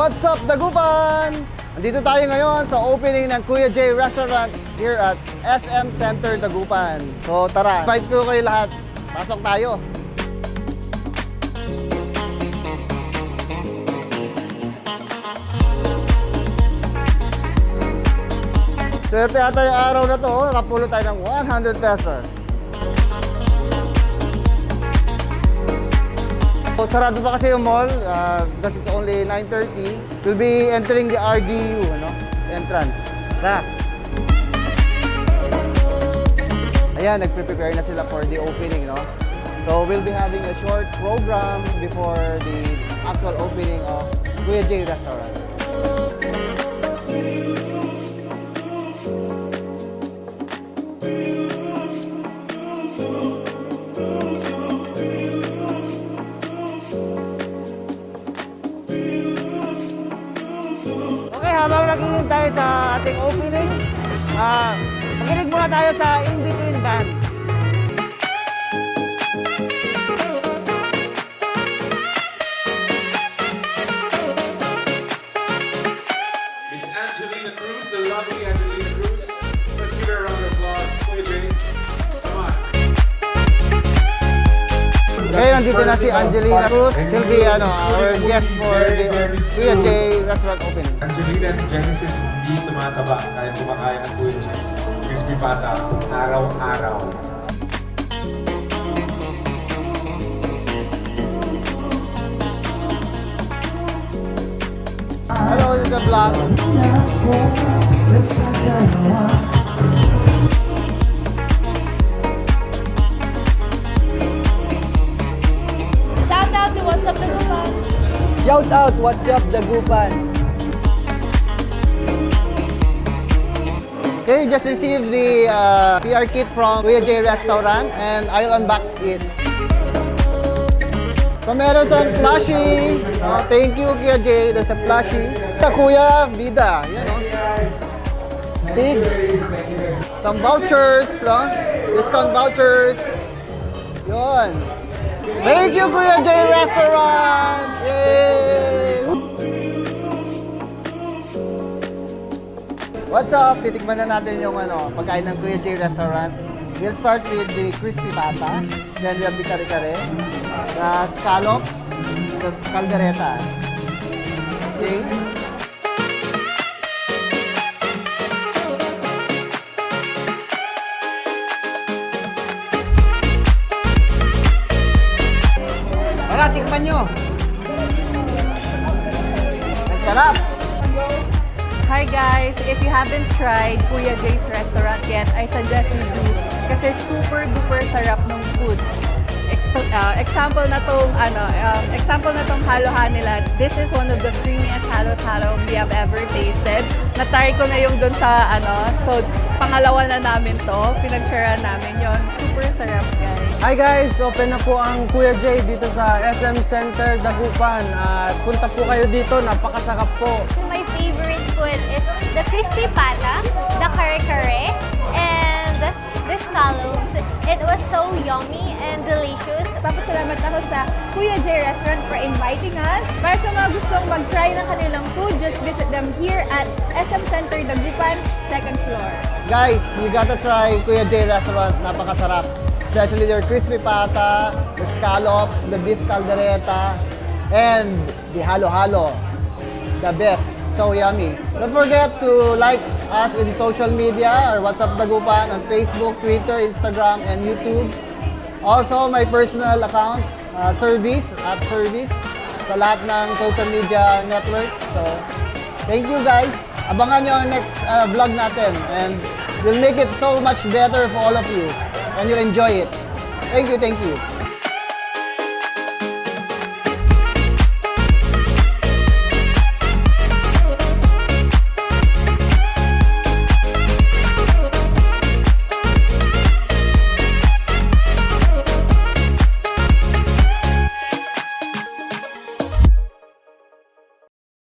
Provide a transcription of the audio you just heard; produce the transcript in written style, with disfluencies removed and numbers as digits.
What's up, Dagupan? Nandito tayo ngayon sa opening ng Kuya J Restaurant here at SM Center Dagupan. So tara, invite ko kayo lahat. Pasok tayo. So ito yata yung araw na to, nakapulo tayo ng 100 pesos. So, sarado pa kasi yung mall because it's only 9:30. We'll be entering the RDU entrance. Tara! Ayan, nagpe-prepare na sila for the opening, no? So we'll be having a short program before the actual opening of Kuya J Restaurant. Habang naghihintay sa ating opening, makinig muna tayo sa in-between band. Miss Angelina Cruz, the lovely Angelina Cruz. Let's give her a round of applause. Kuya J, come on. Okay, nandito na si Angelina Cruz. She'll be our guest for the Kuya J Restaurant opening. Angelina and Genesis hindi tumataba kahit kumakain ng Kuya J. Crispy pata, araw-araw. Hello, the vlog. Shout out to What's Up Dagupan. Shout out, what's up, Dagupan? Okay, you just received the PR kit from Kuya J Restaurant and I'll unbox it. So meron some plushie. Thank you, Kuya J. There's a plushie. Sa Kuya, Bida. Yan, Stick. Some vouchers. Discount vouchers. Yun. Thank you, Kuya J Restaurant! Yay! What's up? Titikman na natin yung pagkain ng Kuya J Restaurant. We'll start with the crispy pata. Then we have the kare-kare. The scallops. The caldereta. Okay? Tara, tikman nyo! Ang sarap! Hi guys! If you haven't tried Kuya J's Restaurant yet, I suggest you do. Kasi super duper sarap ng food. Example na tong halo-halo nila. This is one of the creamiest halo-halo we have ever tasted. Na-try ko na yung dun sa so pangalawa na namin to. Pinag-sharean namin yon. Super sarap guys. Hi guys! Open na po ang Kuya J dito sa SM Center Dagupan. At punta po kayo dito, napakasarap po. My favorite food is the crispy pata, the kare-kare, and the scallops. It was so yummy and delicious. Papasalamat ako sa Kuya J Restaurant for inviting us. Para sa mga gustong mag-try ng kanilang food, just visit them here at SM Center Dagupan, 2nd floor. Guys, you gotta try Kuya J Restaurant. Napakasarap. Especially their crispy pata, the scallops, the beef caldereta, and the halo-halo. The best. So yummy. Don't forget to like us in social media or What's Up Dagupan on Facebook, Twitter, Instagram, and YouTube. Also, my personal account, Service, sa lahat ng social media networks. So, thank you guys. Abangan nyo ang next vlog natin and we'll make it so much better for all of you and you'll enjoy it. Thank you, thank you.